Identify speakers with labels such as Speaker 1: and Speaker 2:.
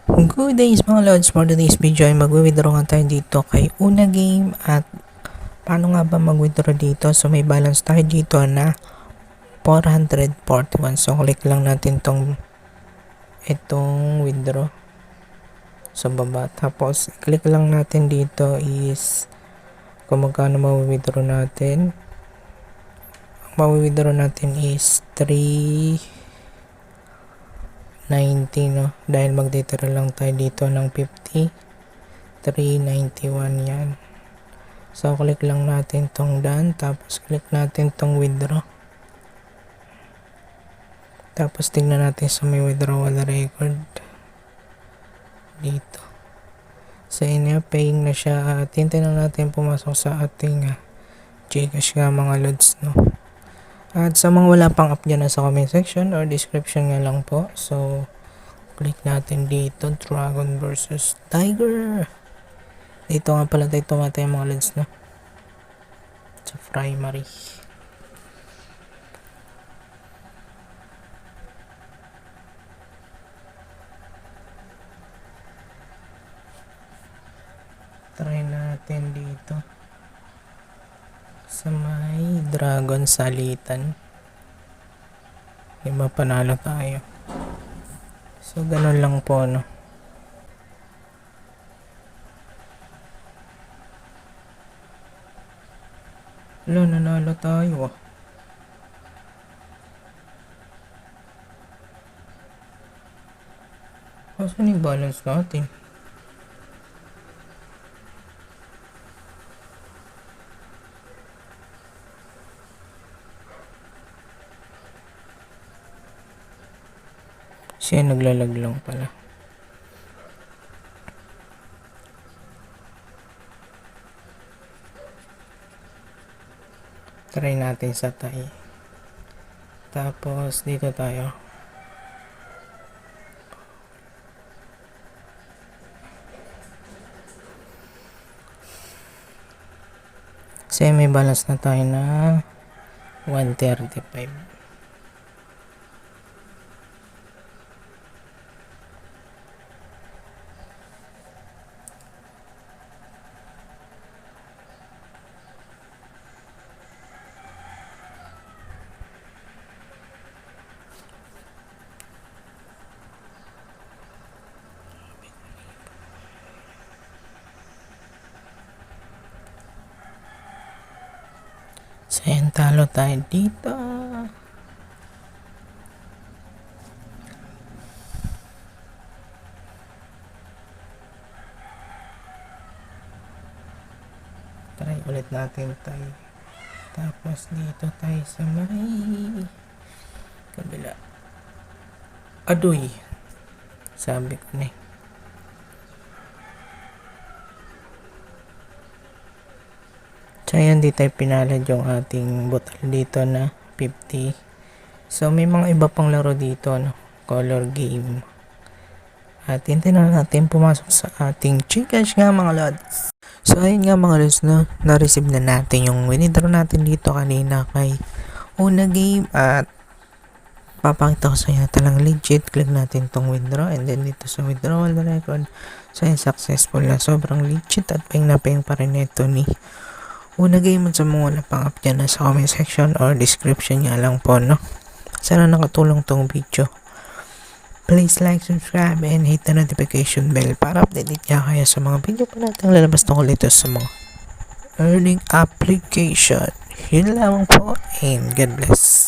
Speaker 1: Good days mga lods, for today's video ay mag-withdraw nga tayo dito kay Una Game. At paano nga ba mag-withdraw dito? So may balance tayo dito na 441. So click lang natin itong withdraw sa baba. Tapos click lang natin dito is kung magkano ma-withdraw natin. Ang ma-withdraw natin is 390, no? Dahil magtitira lang tayo dito ng 50, 391 yan. So click lang natin tong done, tapos click natin tong withdraw. Tapos tingnan natin sa may withdrawal record dito. Sa inyo paying na siya, at hintayin lang natin pumasok sa ating Gcash nga mga lods, no? At sa mga wala pang app dyan, sa comment section or description nga lang po. So click natin dito, Dragon versus Tiger. Dito nga pala tayo tumatay mga lods, no? Sa primary. Try natin dito sa may Dragon Salitan. Di ba panalo tayo? So ganun lang po, no? Wala, nanalo tayo Asan yung balance natin? Siya naglalag lang pala. Try natin sa tayo. Tapos dito tayo. Kasi may balance na tayo na 135. So yan, talo tayo dito. Try ulit natin tayo. Tapos dito tayo sa may kabila. Adoy, sabi ko na So yan, di tayo pinalad yung ating bottle dito na 50. So may mga iba pang laro dito, no? Color game. At hintayin na natin pumasok sa ating Gcash nga mga lods. So ayun nga mga lods, no? Na-receive na natin yung withdraw natin dito kanina kay Una Game. At papakita ko sa inyo talang legit. Click natin tong withdraw, and then dito sa withdrawal na record. So ayun, successful na. Sobrang legit at paying na paying pa rin ito ni Una Game. At sa mga wala pang app dyan, sa comment section or description nga lang po, no? Sana nakatulong tong video. Please like, subscribe, and hit the notification bell para updated ka kaya sa mga video pa natin lalabas tungkol dito sa mga earning application. Yun lamang po, and God bless.